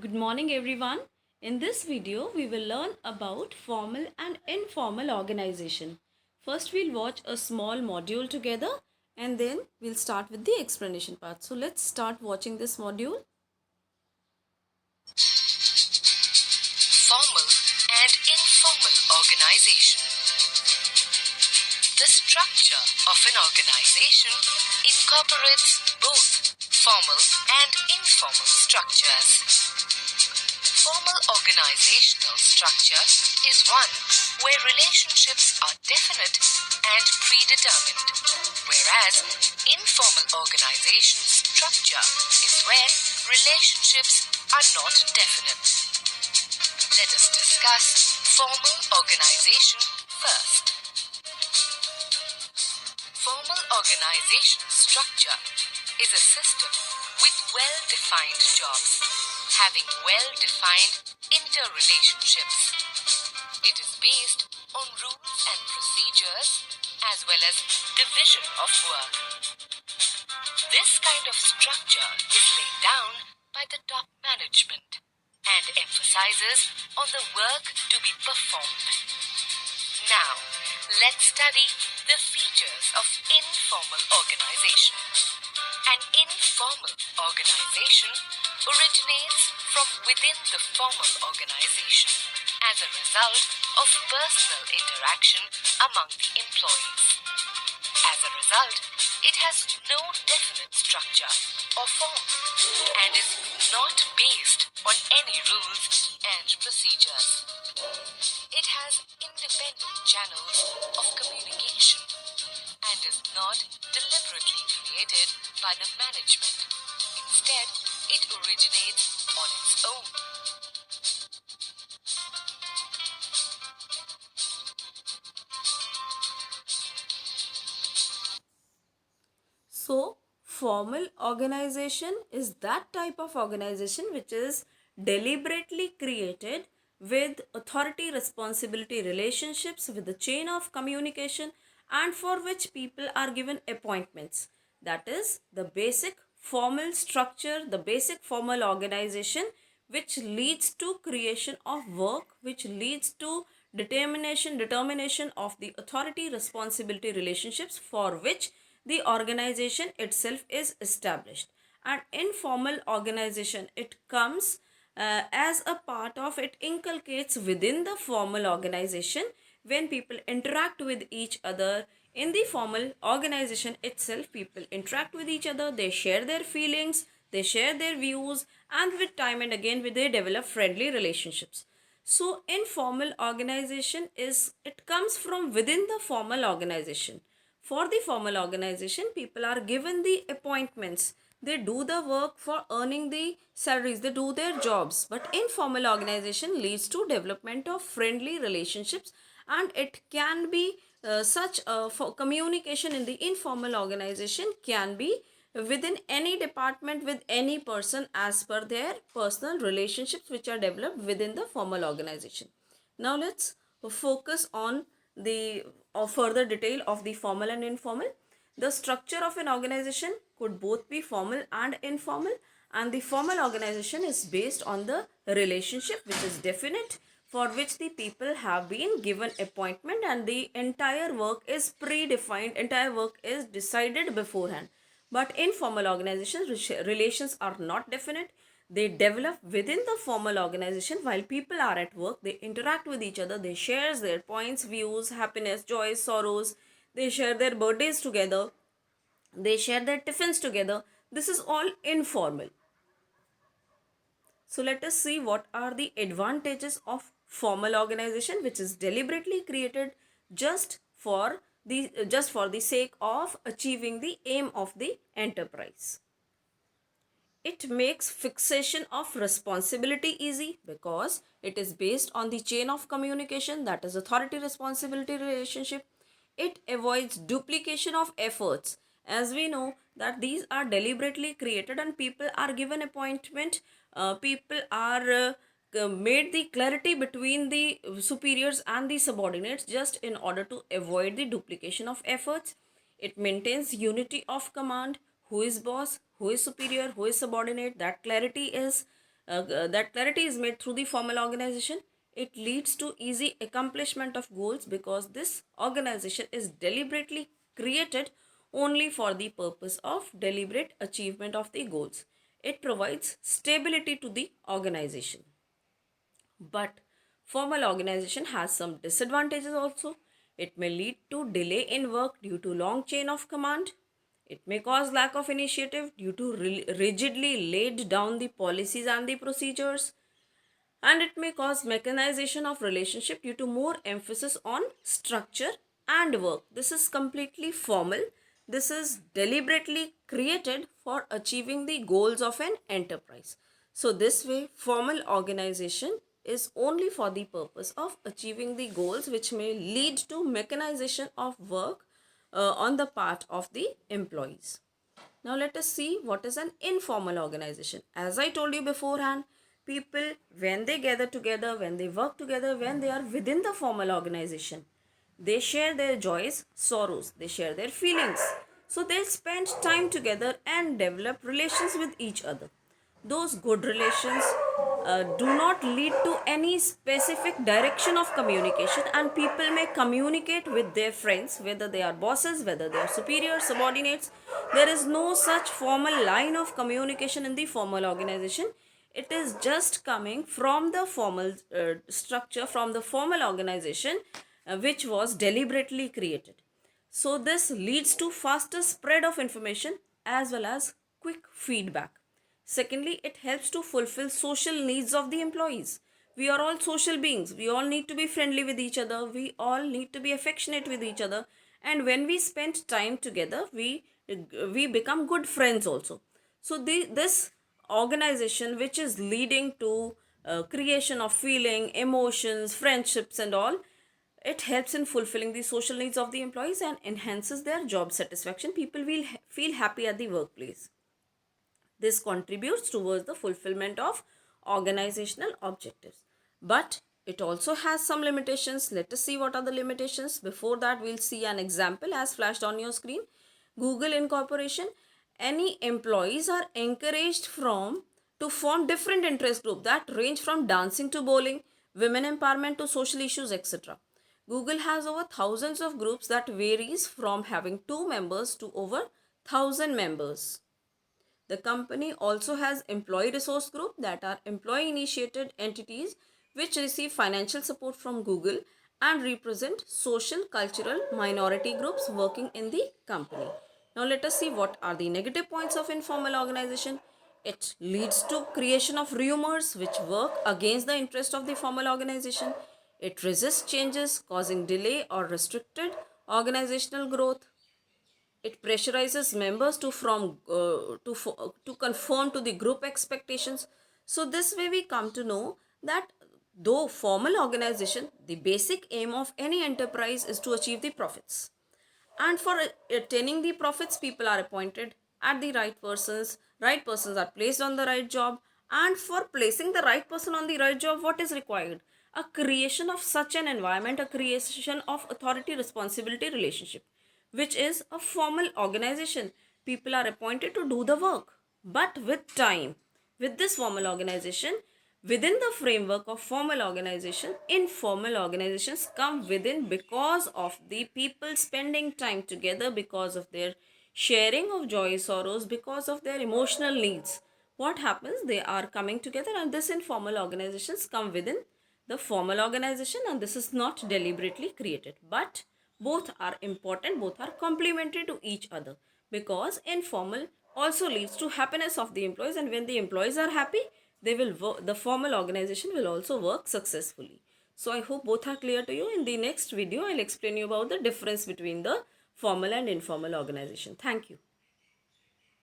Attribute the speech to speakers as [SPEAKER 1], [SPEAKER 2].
[SPEAKER 1] Good morning everyone. In this video we will learn about formal and informal organization. First we'll watch a small module together and then we'll start with the explanation part. So let's start watching this module.
[SPEAKER 2] Formal and informal organization. The structure of an organization incorporates both formal and informal structures. Formal organizational structure is one where relationships are definite and predetermined, whereas informal organization structure is where relationships are not definite. Let us discuss formal organization first. Formal organization structure is a system with well-defined jobs, having well-defined interrelationships. It is based on rules and procedures as well as division of work. This kind of structure is laid down by the top management and emphasizes on the work to be performed. Now, let's study the features of informal organization. An informal organization originates from within the formal organization as a result of personal interaction among the employees. As a result, it has no definite structure or form and is not based on any rules and procedures. It has independent channels of communication and is not deliberately created by the management. Instead, it originates on its own.
[SPEAKER 1] So formal organization is that type of organization which is deliberately created with authority responsibility relationships with the chain of communication and for which people are given appointments. That is the basic formal structure, the basic formal organization which leads to creation of work, which leads to determination of the authority responsibility relationships for which the organization itself is established. And informal organization, it comes as a part of, it inculcates within the formal organization. When people interact with each other in the formal organization itself, people interact with each other, they share their feelings, they share their views, and with time and again they develop friendly relationships. So informal organization is, it comes from within the formal organization. For the formal organization, people are given the appointments, they do the work for earning the salaries, they do their jobs. But informal organization leads to development of friendly relationships, and it can be such for communication in the informal organization can be within any department with any person as per their personal relationships which are developed within the formal organization. Now let's focus on the further detail of the formal and informal. The structure of an organization could both be formal and informal, and the formal organization is based on the relationship which is definite, for which the people have been given appointment and the entire work is predefined, entire work is decided beforehand. But in formal organizations, relations are not definite. They develop within the formal organization while people are at work. They interact with each other. They share their points, views, happiness, joys, sorrows. They share their birthdays together. They share their tiffins together. This is all informal. So let us see what are the advantages of formal organization, which is deliberately created just for the sake of achieving the aim of the enterprise. It makes fixation of responsibility easy because it is based on the chain of communication, that is authority responsibility relationship. It avoids duplication of efforts, as we know that these are deliberately created and people are given appointment, people are made the clarity between the superiors and the subordinates just in order to avoid the duplication of efforts. It maintains unity of command, who is boss, who is superior, who is subordinate. That clarity is that clarity is made through the formal organization. It leads to easy accomplishment of goals because this organization is deliberately created only for the purpose of deliberate achievement of the goals. It provides stability to the organization. But formal organization has some disadvantages also. It may lead to delay in work due to long chain of command. It may cause lack of initiative due to rigidly laid down the policies and the procedures. And it may cause mechanization of relationship due to more emphasis on structure and work. This is completely formal. This is deliberately created for achieving the goals of an enterprise. So this way, formal organization is only for the purpose of achieving the goals, which may lead to mechanization of work on the part of the employees. Now let us see what is an informal organization. As I told you beforehand, people, when they gather together, when they work together, when they are within the formal organization, they share their joys, sorrows, they share their feelings. So they spend time together and develop relations with each other. Those good relations do not lead to any specific direction of communication, and people may communicate with their friends, whether they are bosses, whether they are superiors, subordinates. There is no such formal line of communication in the formal organization. It is just coming from the formal structure, from the formal organization, which was deliberately created. So this leads to faster spread of information as well as quick feedback. Secondly, it helps to fulfill social needs of the employees. We are all social beings. We all need to be friendly with each other. We all need to be affectionate with each other. And when we spend time together, we become good friends also. So this organization, which is leading to creation of feeling, emotions, friendships and all, it helps in fulfilling the social needs of the employees and enhances their job satisfaction. People will feel happy at the workplace. This contributes towards the fulfillment of organizational objectives. But it also has some limitations. Let us see what are the limitations. Before that, we'll see an example as flashed on your screen. Google Incorporation. Any employees are encouraged to form different interest groups that range from dancing to bowling, women empowerment to social issues, etc. Google has over thousands of groups that varies from having 2 members to over 1,000 members. The company also has employee resource group that are employee initiated entities which receive financial support from Google and represent social cultural minority groups working in the company. Now let us see what are the negative points of informal organization. It leads to creation of rumors which work against the interest of the formal organization. It resists changes causing delay or restricted organizational growth. It pressurizes members to conform to the group expectations. So this way we come to know that though formal organization, the basic aim of any enterprise is to achieve the profits. And for attaining the profits, people are appointed at the right persons are placed on the right job. And for placing the right person on the right job, what is required? A creation of such an environment, a creation of authority responsibility relationship, which is a formal organization. People are appointed to do the work. But with time, with this formal organization, within the framework of formal organization, informal organizations come within because of the people spending time together, because of their sharing of joy, sorrows, because of their emotional needs. What happens? They are coming together, and this informal organizations come within the formal organization, and this is not deliberately created. But both are important, both are complementary to each other, because informal also leads to happiness of the employees, and when the employees are happy, they will work, the formal organization will also work successfully. So I hope both are clear to you. In the next video, I'll explain you about the difference between the formal and informal organization. Thank you.